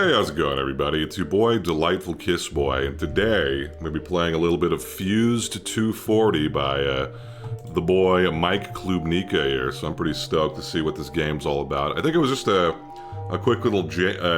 Hey, how's it going, everybody? It's your boy, Delightful Kissboy, and today I'm going to be playing a little bit of Fused 240 by the boy Mike Klubnika here, so I'm pretty stoked to see what this game's all about. I think it was just a quick little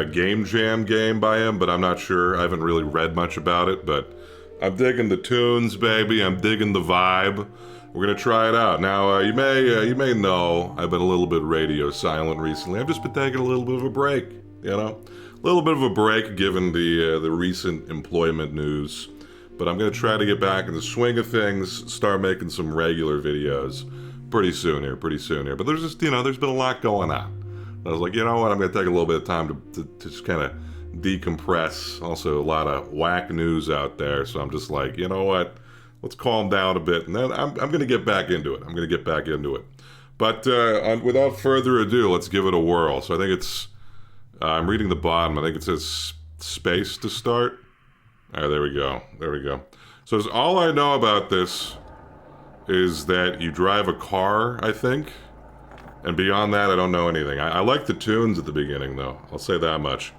game jam game by him, but I'm not sure. I haven't really read much about it, but I'm digging the tunes, baby. I'm digging the vibe. We're gonna try it out. Now, you may know I've been a little bit radio silent recently. I've just been taking a little bit of a break, you know? A little bit of a break given the recent employment news. But I'm gonna try to get back in the swing of things, start making some regular videos pretty soon here. But there's just, there's been a lot going on. I was like, you know what, I'm gonna take a little bit of time to just kind of decompress. Also, a lot of whack news out there, so I'm just like, you know what, let's calm down a bit, and then I'm gonna get back into it. But without further ado, let's give it a whirl. So I think it's, I'm reading the bottom, I think it says space to start. Alright, there we go. So all I know about this is that you drive a car, I think. And beyond that, I don't know anything. I like the tunes at the beginning, though. I'll say that much.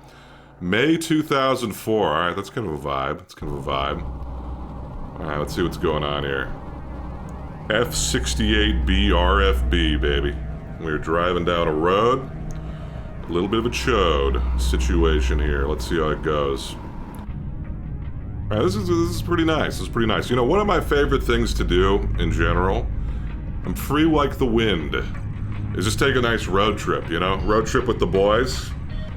May 2004. Alright, that's kind of a vibe. Alright, let's see what's going on here. F68B RFB, baby. We're driving down a road. A little bit of a chode situation here. Let's see how it goes. Alright, this is pretty nice. You know, one of my favorite things to do in general, I'm free like the wind, is just take a nice road trip, you know? Road trip with the boys.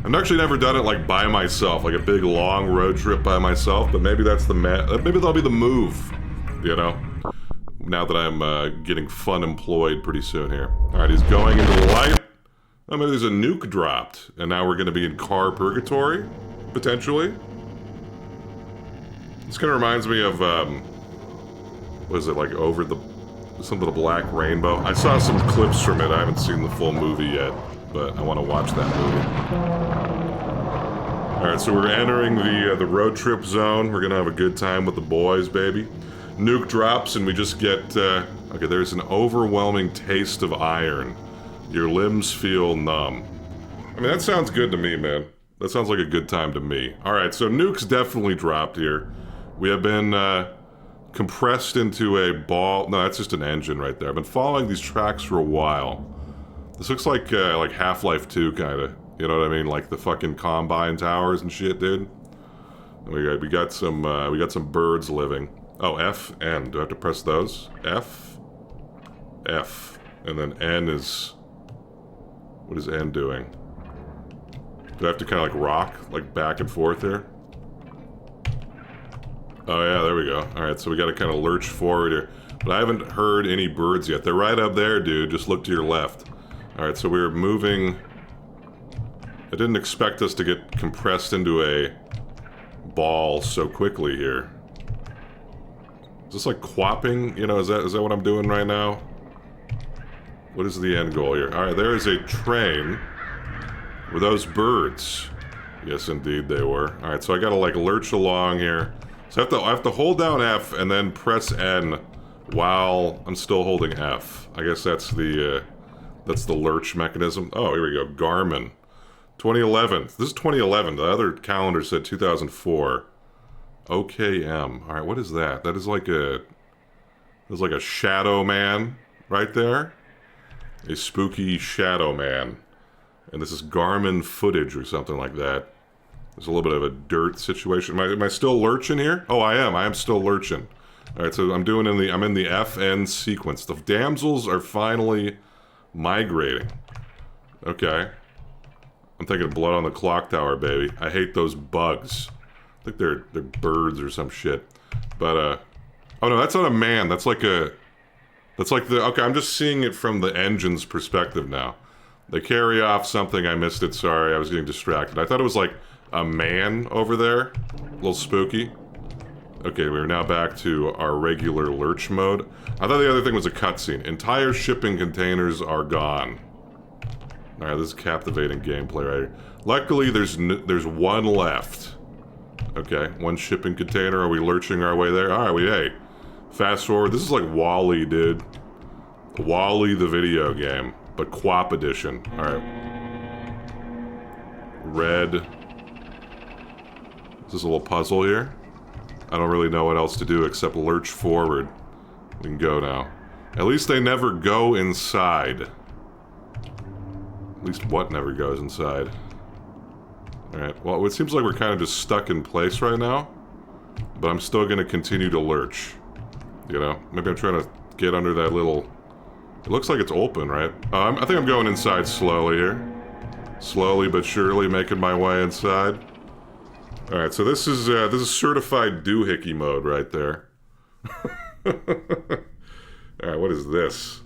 I've actually never done it like by myself, like a big long road trip by myself, but maybe that's maybe that'll be the move, you know? Now that I'm getting fun employed pretty soon here. Alright, he's going into the light. I mean, there's a nuke dropped, and now we're gonna be in car purgatory, potentially. This kind of reminds me of, what is it, like something of Black Rainbow? I saw some clips from it, I haven't seen the full movie yet, but I want to watch that movie. Alright, so we're entering the road trip zone. We're gonna have a good time with the boys, baby. Nuke drops, and we just get, okay, there's an overwhelming taste of iron. Your limbs feel numb. I mean, that sounds good to me, man. That sounds like a good time to me. Alright, so nukes definitely dropped here. We have been compressed into a ball. No, that's just an engine right there. I've been following these tracks for a while. This looks like Half-Life 2, kind of. You know what I mean? Like the fucking Combine towers and shit, dude. And we got some birds living. Oh, F, N. Do I have to press those? F, and then N is. What is N doing? Do I have to kind of like rock, like back and forth here? Oh yeah, there we go. Alright, so we gotta kind of lurch forward here. But I haven't heard any birds yet. They're right up there, dude. Just look to your left. Alright, so we're moving. I didn't expect us to get compressed into a ball so quickly here. Is this like quapping? You know, is that what I'm doing right now? What is the end goal here? Alright, there is a train. Were those birds? Yes, indeed they were. Alright, so I gotta like lurch along here. So I have to hold down F and then press N while I'm still holding F. I guess that's the lurch mechanism. Oh, here we go. Garmin. 2011. This is 2011. The other calendar said 2004. OKM. Alright, what is that? That is like a shadow man right there. A spooky shadow man. And this is Garmin footage or something like that. There's a little bit of a dirt situation. Am I still lurching here? Oh, I am. I am still lurching. Alright, so I'm in the FN sequence. The damsels are finally migrating. Okay. I'm thinking blood on the clock tower, baby. I hate those bugs. I think they're birds or some shit. But, oh no, that's not a man. That's like okay, I'm just seeing it from the engine's perspective now. They carry off something, I missed it, sorry, I was getting distracted. I thought it was like a man over there. A little spooky. Okay, we're now back to our regular lurch mode. I thought the other thing was a cutscene. Entire shipping containers are gone. Alright, this is captivating gameplay right here. Luckily, there's one left. Okay, one shipping container. Are we lurching our way there? Alright, hey. Fast forward. This is like Wall-E, dude. Wall-E the video game, but Quap edition. Alright. Red. Is this a little puzzle here? I don't really know what else to do except lurch forward. We can go now. At least they never go inside. At least what never goes inside. Alright, well, it seems like we're kind of just stuck in place right now. But I'm still going to continue to lurch. You know? Maybe I'm trying to get under that little... It looks like it's open, right? I think I'm going inside slowly here. Slowly but surely making my way inside. Alright, so this is certified doohickey mode right there. Alright, what is this?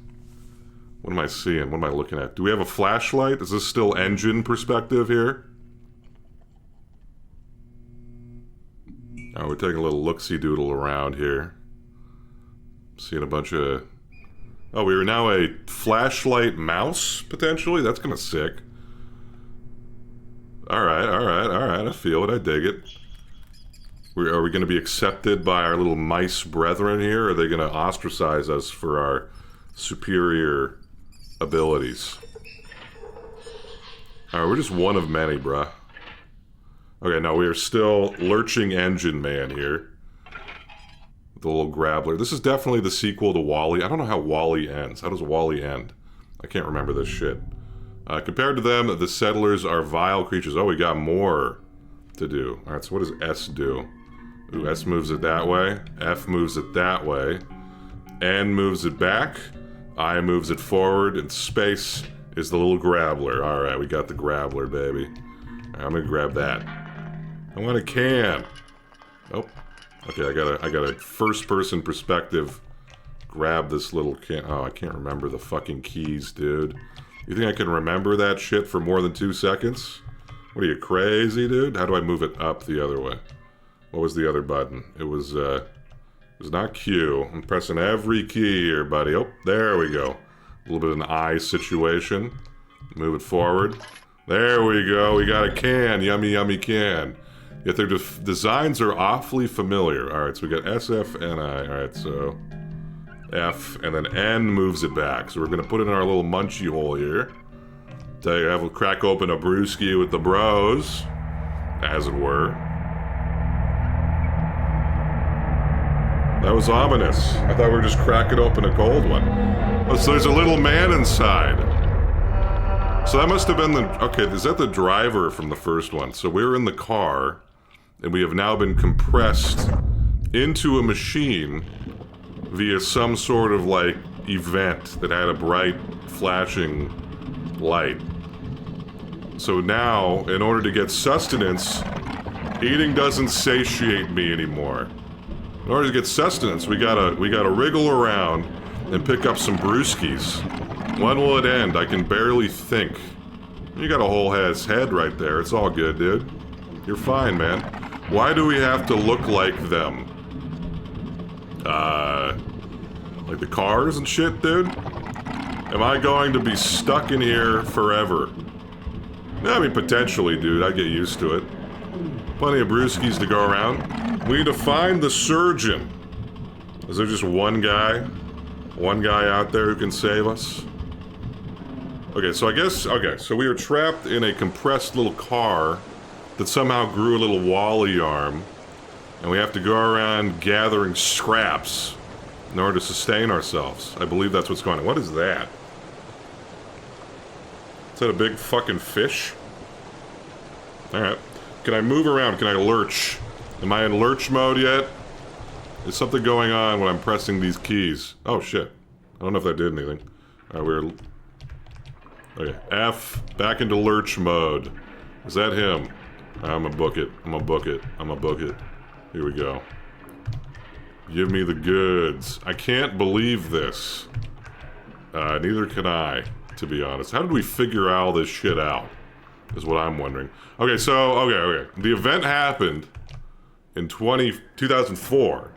What am I seeing? What am I looking at? Do we have a flashlight? Is this still engine perspective here? Alright, we're taking a little look-see-doodle around here. Seeing a bunch of... Oh, we are now a flashlight mouse, potentially? That's kind of sick. Alright, alright, alright. I feel it. I dig it. Are we going to be accepted by our little mice brethren here? Or are they going to ostracize us for our superior abilities? Alright, we're just one of many, bruh. Okay, now we are still lurching engine man here. The little grabbler. This is definitely the sequel to WALL-E. I don't know how WALL-E ends. How does WALL-E end? I can't remember this shit. Compared to them, the settlers are vile creatures. Oh, we got more to do. Alright, so what does S do? Ooh, S moves it that way. F moves it that way. N moves it back. I moves it forward. And space is the little grabbler. Alright, we got the grabbler, baby. Right, I'm gonna grab that. I want a can. Oh. Okay, I got a first-person perspective. Grab this little can. Oh, I can't remember the fucking keys, dude. You think I can remember that shit for more than 2 seconds? What are you, crazy, dude? How do I move it up the other way? What was the other button? It was not Q. I'm pressing every key here, buddy. Oh, there we go. A little bit of an I situation. Move it forward. There we go. We got a can. Yummy, yummy can. Yet their designs are awfully familiar. Alright, so we got S, F, N, I. Alright, so... F, and then N moves it back. So we're gonna put it in our little munchy hole here. Tell you, we'll crack open a brewski with the bros. As it were. That was ominous. I thought we were just cracking open a cold one. Oh, so there's a little man inside. So that must have been the... Okay, is that the driver from the first one? So we're in the car, and we have now been compressed into a machine via some sort of, like, event that had a bright, flashing light. So now, in order to get sustenance, eating doesn't satiate me anymore. In order to get sustenance, we gotta wriggle around and pick up some brewskis. When will it end? I can barely think. You got a whole head right there. It's all good, dude. You're fine, man. Why do we have to look like them? Like the cars and shit, dude? Am I going to be stuck in here forever? I mean, potentially, dude. I get used to it. Plenty of brewskis to go around. We need to find the surgeon. Is there just one guy? One guy out there who can save us? Okay, so I guess... Okay, so we are trapped in a compressed little car that somehow grew a little WALL-E arm. And we have to go around gathering scraps in order to sustain ourselves. I believe that's what's going on. What is that? Is that a big fucking fish? Alright. Can I move around? Can I lurch? Am I in lurch mode yet? Is something going on when I'm pressing these keys? Oh, shit. I don't know if that did anything. Alright, we're... Okay, F. Back into lurch mode. Is that him? I'm gonna book it. I'm gonna book it. I'm gonna book it. Here we go. Give me the goods. I can't believe this. Neither can I, to be honest. How did we figure all this shit out? Is what I'm wondering. Okay, so, okay. The event happened in 2004.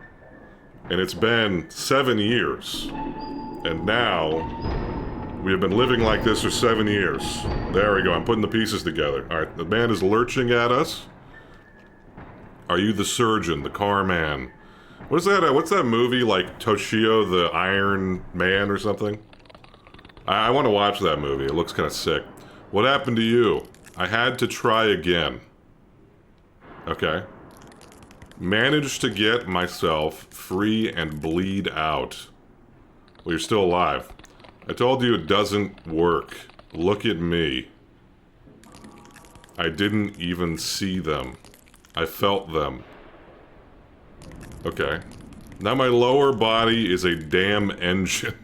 And it's been 7 years. And now, we have been living like this for 7 years. There we go, I'm putting the pieces together. Alright, the man is lurching at us. Are you the surgeon, the car man? What is that, what's that movie, like Toshio the Iron Man or something? I want to watch that movie, it looks kind of sick. What happened to you? I had to try again. Okay. Managed to get myself free and bleed out. Well, you're still alive. I told you it doesn't work. Look at me. I didn't even see them. I felt them. Okay. Now my lower body is a damn engine.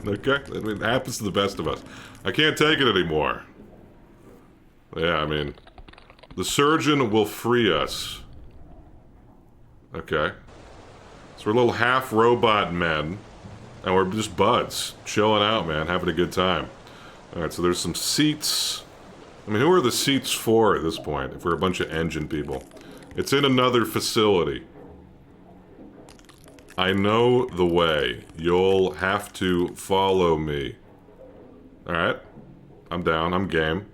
Okay? I mean, it happens to the best of us. I can't take it anymore. Yeah, I mean... The surgeon will free us. Okay. So we're little half-robot men. And we're just buds. Chilling out, man. Having a good time. Alright, so there's some seats. I mean, who are the seats for at this point? If we're a bunch of engine people. It's in another facility. I know the way. You'll have to follow me. Alright. I'm down. I'm game.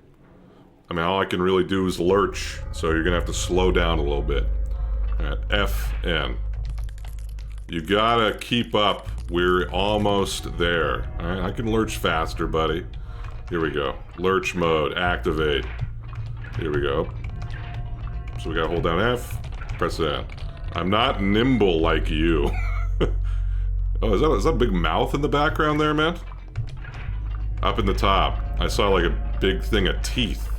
I mean, all I can really do is lurch. So you're gonna have to slow down a little bit. Alright. FN. You gotta keep up. We're almost there. Alright, I can lurch faster, buddy. Here we go. Lurch mode. Activate. Here we go. So we gotta hold down F. Press N. I'm not nimble like you. Oh, is that a big mouth in the background there, man? Up in the top. I saw like a big thing of teeth.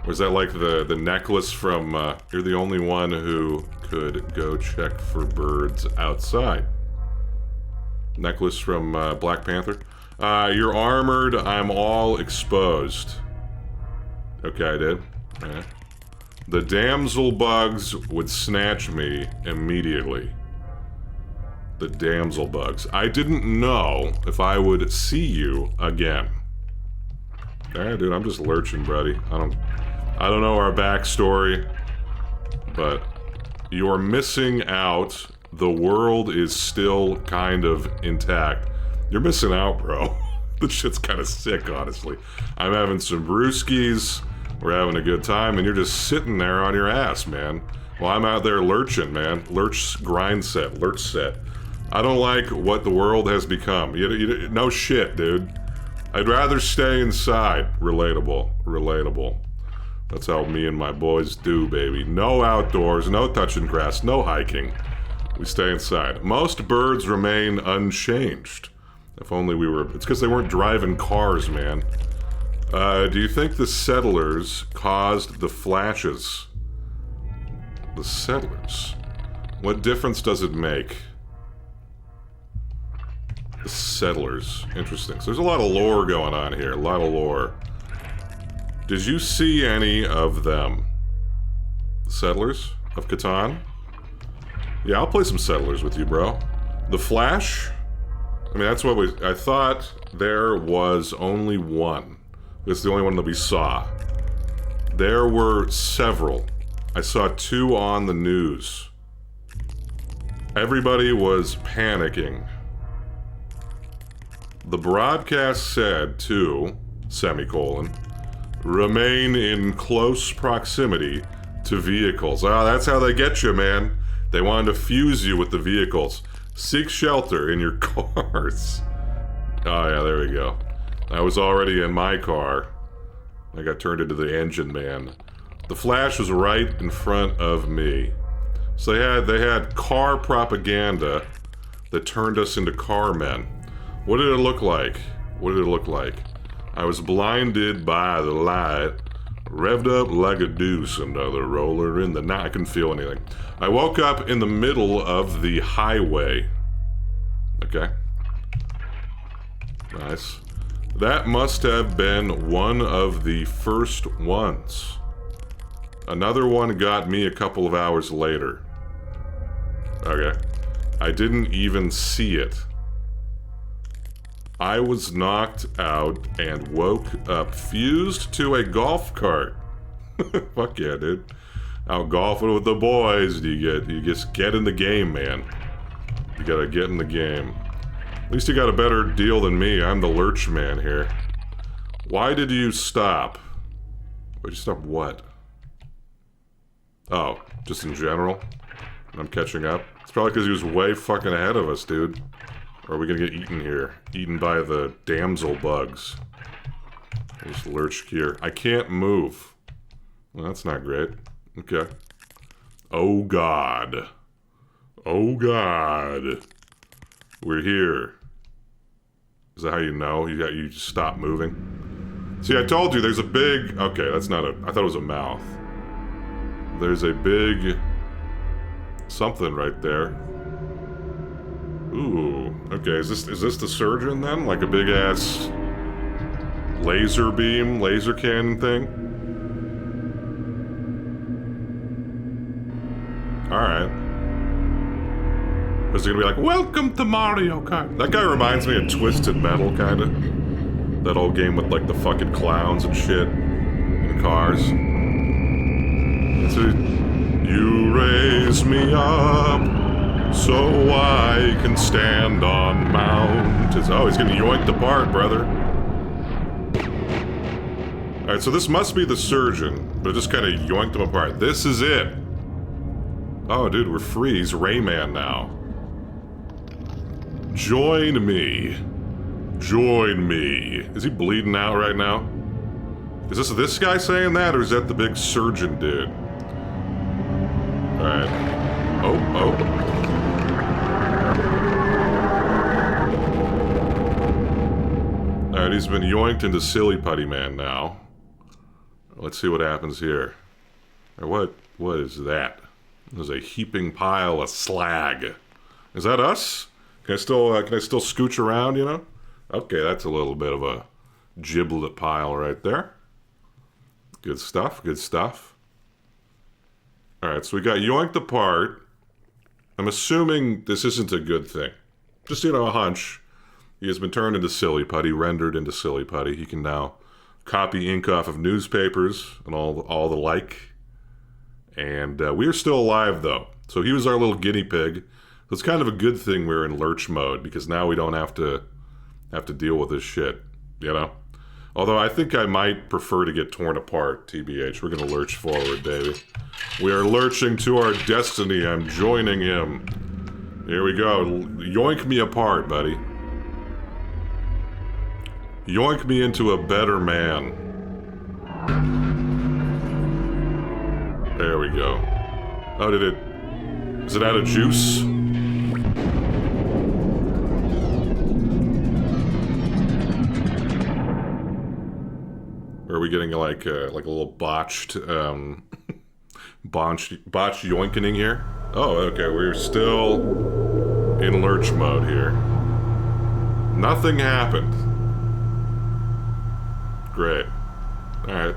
Or is that like the necklace from, You're the Only One Who Could Go Check for Birds Outside? Necklace from Black Panther. You're armored, I'm all exposed. Okay, I did. Okay. The damsel bugs would snatch me immediately. The damsel bugs. I didn't know if I would see you again. Alright, dude, I'm just lurching, buddy. I don't know our backstory, but you're missing out. The world is still kind of intact. You're missing out, bro. This shit's kind of sick, honestly. I'm having some brewskis, we're having a good time, and you're just sitting there on your ass, man. Well, I'm out there lurching, man. Lurch set. I don't like what the world has become. No shit, dude. I'd rather stay inside. Relatable. That's how me and my boys do, baby. No outdoors, no touching grass, no hiking. We stay inside. Most birds remain unchanged. If only we were... It's because they weren't driving cars, man. Do you think the settlers caused the flashes? The settlers? What difference does it make? The settlers. Interesting. So there's a lot of lore going on here. A lot of lore. Did you see any of them? The settlers of Catan? Yeah, I'll play some settlers with you, bro. The Flash? I mean, that's what I thought there was only one. It's the only one that we saw. There were several. I saw 2 on the news. Everybody was panicking. The broadcast said to, remain in close proximity to vehicles. Ah, that's how they get you, man. They wanted to fuse you with the vehicles. Seek shelter in your cars. Oh yeah, there we go. I was already in my car. I got turned into the engine man. The Flash was right in front of me. So they had car propaganda that turned us into car men. What did it look like? I was blinded by the light, revved up like a deuce, another roller in the night. I couldn't feel anything. I woke up in the middle of the highway. Okay. Nice. That must have been one of the first ones. Another one got me a couple of hours later. Okay. I didn't even see it. I was knocked out and woke up fused to a golf cart. Fuck yeah, dude. Out golfing with the boys. You just get in the game, man. You gotta get in the game. At least you got a better deal than me. I'm the lurch man here. Why did you stop? Why'd you stop what? Oh, just in general? I'm catching up. It's probably because he was way fucking ahead of us, dude. Or are we gonna get eaten here? Eaten by the damsel bugs. Just lurch here. I can't move. Well, that's not great. Okay. Oh God. Oh God. We're here. Is that how you know? You just stop moving? See, I told you there's a big... Okay, that's not a... I thought it was a mouth. There's a big... something right there. Ooh. Okay, is this the surgeon then? Like a big-ass... laser beam, laser cannon thing? Alright. Is he gonna be like, welcome to Mario Kart? That guy reminds me of Twisted Metal, kinda. That old game with, like, the fucking clowns and shit. In cars. You raise me up so I can stand on mountains. Oh, he's getting yoinked apart, brother. Alright, so this must be the surgeon, but it just kind of yoinked him apart. This is it. Oh, dude, we're free. He's Rayman now. Join me. Join me. Is he bleeding out right now? Is this guy saying that, or is that the big surgeon dude? Alright. Oh. Alright, he's been yoinked into Silly Putty Man now. Let's see what happens here. Or what is that? There's a heaping pile of slag. Is that us? Can I still scooch around, you know? Okay, that's a little bit of a giblet pile right there. Good stuff, good stuff. Alright, so we got yoinked apart. I'm assuming this isn't a good thing. Just, you know, a hunch. He has been turned into Silly Putty, rendered into Silly Putty. He can now copy ink off of newspapers and all the like. And we are still alive, though. So he was our little guinea pig. So it's kind of a good thing we're in lurch mode, because now we don't have to deal with this shit, you know? Although I think I might prefer to get torn apart, TBH. We're gonna lurch forward, baby. We are lurching to our destiny. I'm joining him. Here we go. Yoink me apart, buddy. Yoink me into a better man. There we go. Oh, is it out of juice? Or are we getting like a little botched yoinkening here? Oh, okay, we're still in lurch mode here. Nothing happened. Great. Alright.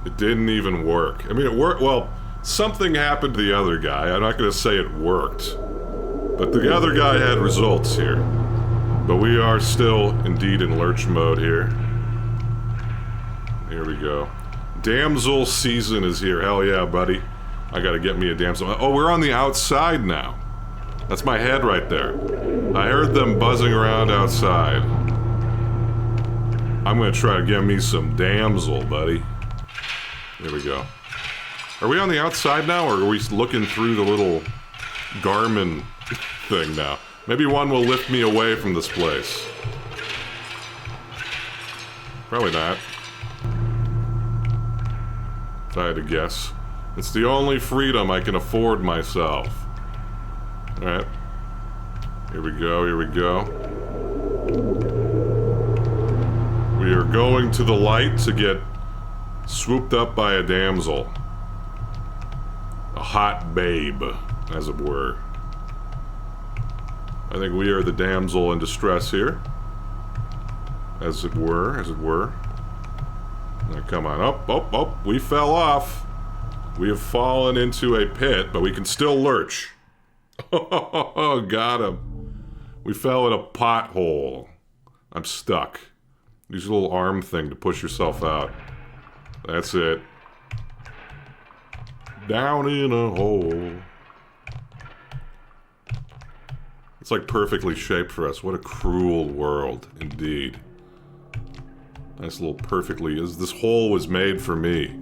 It didn't even work. I mean, it worked. Well, something happened to the other guy. I'm not going to say it worked. But the other guy had results here. But we are still indeed in lurch mode here. Here we go. Damsel season is here. Hell yeah, buddy. I gotta get me a damsel. Oh, we're on the outside now. That's my head right there. I heard them buzzing around outside. I'm gonna try to get me some damsel, buddy. Here we go. Are we on the outside now, or are we looking through the little Garmin thing now? Maybe one will lift me away from this place. Probably not. If I had to guess. It's the only freedom I can afford myself. Alright. Here we go, here we go. We are going to the light to get swooped up by a damsel. A hot babe, as it were. I think we are the damsel in distress here. As it were, as it were. Now, come on. Oh, we fell off. We have fallen into a pit, but we can still lurch. Oh, got him. We fell in a pothole. I'm stuck. Use a little arm thing to push yourself out. That's it. Down in a hole. It's like perfectly shaped for us. What a cruel world, indeed. Nice little perfectly... This hole was made for me.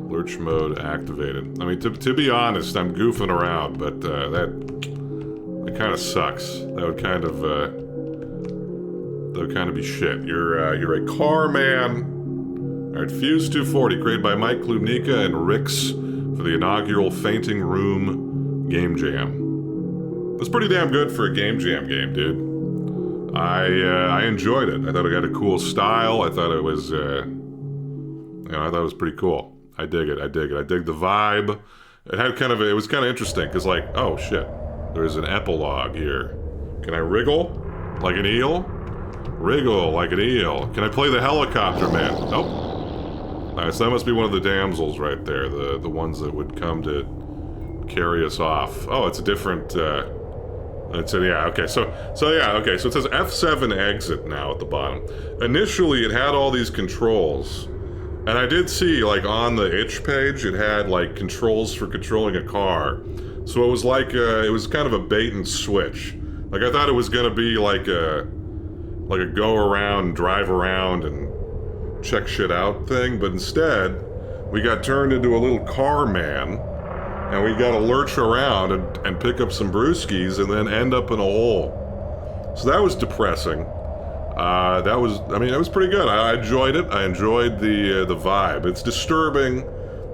Lurch mode activated. I mean, to be honest, I'm goofing around, but that kind of sucks. That would kind of be shit. You're a car man. Alright, Fuse 240, created by Mike Klubnika and Rix for the inaugural Fainting Room Game Jam. That's pretty damn good for a Game Jam game, dude. I enjoyed it. I thought it had a cool style. I thought it was, I thought it was pretty cool. I dig it. I dig the vibe. It had it was kind of interesting, because like, oh shit, there's an epilogue here. Can I wriggle like an eel? Wriggle like an eel. Can I play the helicopter man? Nope. Nice, so that must be one of the damsels right there, the ones that would come to carry us off. Oh, it's a different, it said, yeah, okay, so it says F7 exit now at the bottom. Initially, it had all these controls, and I did see, like, on the itch page, it had, like, controls for controlling a car. So it was like, it was kind of a bait and switch. Like, I thought it was gonna be like a go around, drive around, and check shit out thing, but instead, we got turned into a little car man, and we gotta lurch around and pick up some brewskis and then end up in a hole. So that was depressing. That was pretty good. I enjoyed it. I enjoyed the vibe. It's disturbing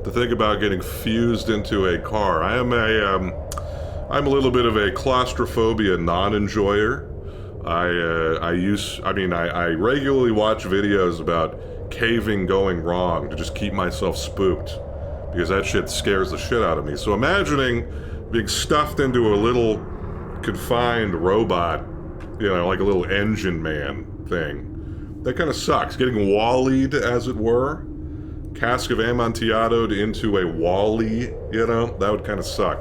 to think about getting fused into a car. I'm a little bit of a claustrophobia non-enjoyer. I regularly watch videos about caving going wrong to just keep myself spooked, because that shit scares the shit out of me. So imagining being stuffed into a little confined robot, like a little engine man thing, that kind of sucks. Getting Wall-E'd, as it were, cask of Amontillado into a Wall-E, that would kind of suck.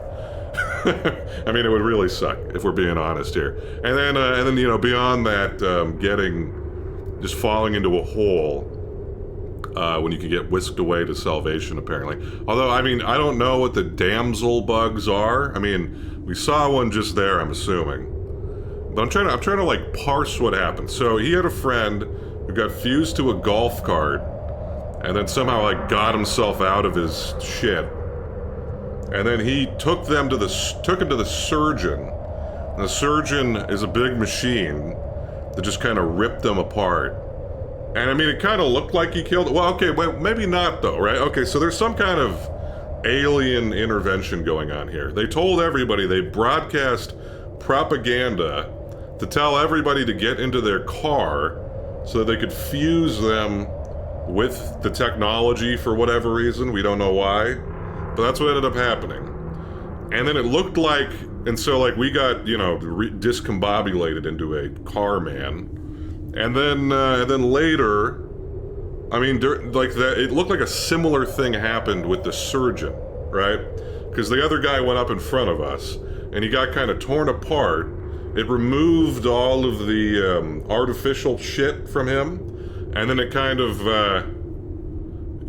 I mean, it would really suck, if we're being honest here. And then beyond that, just falling into a hole, when you can get whisked away to salvation, apparently. Although, I mean, I don't know what the damsel bugs are. I mean, we saw one just there, I'm assuming. But I'm trying to like parse what happened. So he had a friend who got fused to a golf cart, and then somehow like got himself out of his shit. And then he took him to the surgeon. And the surgeon is a big machine that just kind of ripped them apart. And I mean, it kind of looked like he killed it. Well, okay, well, maybe not though, right? Okay, so there's some kind of alien intervention going on here. They told everybody, they broadcast propaganda to tell everybody to get into their car so that they could fuse them with the technology for whatever reason. We don't know why, but that's what ended up happening. And then it looked like, and so like we got, discombobulated into a car man. And then later, I mean, like that, it looked like a similar thing happened with the surgeon, right? Because the other guy went up in front of us, and he got kind of torn apart. It removed all of the artificial shit from him, and then it kind of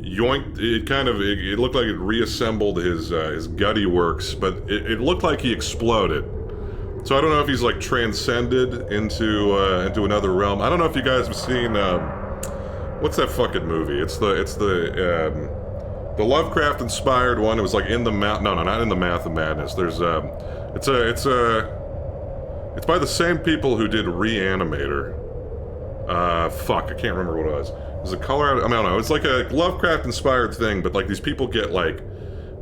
yoinked. It looked like it reassembled his gutty works, but it looked like he exploded. So I don't know if he's like transcended into another realm. I don't know if you guys have seen what's that fucking movie? It's the Lovecraft inspired one. It was like in the mouth. No, not in the Mouth of Madness. There's it's by the same people who did Reanimator. Fuck, I can't remember what it was. It was a color. I don't know. It's like a Lovecraft inspired thing, but like these people get like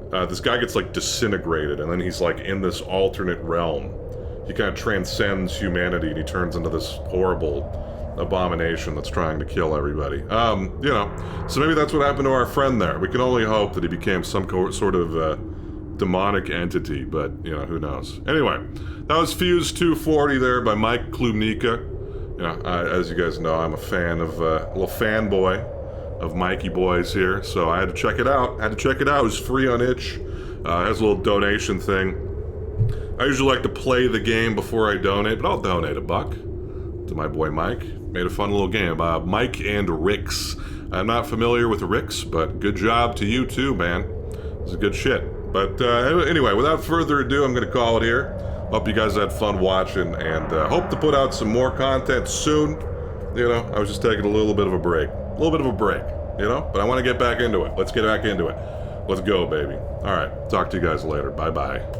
this guy gets like disintegrated, and then he's like in this alternate realm. He kind of transcends humanity, and he turns into this horrible abomination that's trying to kill everybody. So maybe that's what happened to our friend there. We can only hope that he became some sort of demonic entity, but, who knows. Anyway, that was Fuse 240 there by Mike Klubnika. As you guys know, I'm a fan of, a little fanboy of Mikey Boys here, so I had to check it out. It was free on itch. It has a little donation thing. I usually like to play the game before I donate, but I'll donate $1 to my boy Mike. Made a fun little game. Mike and Rix. I'm not familiar with Rix, but good job to you too, man. It's good shit. But anyway, without further ado, I'm going to call it here. Hope you guys had fun watching, and hope to put out some more content soon. I was just taking a little bit of a break. But I want to get back into it. Let's get back into it. Let's go, baby. All right, talk to you guys later. Bye-bye.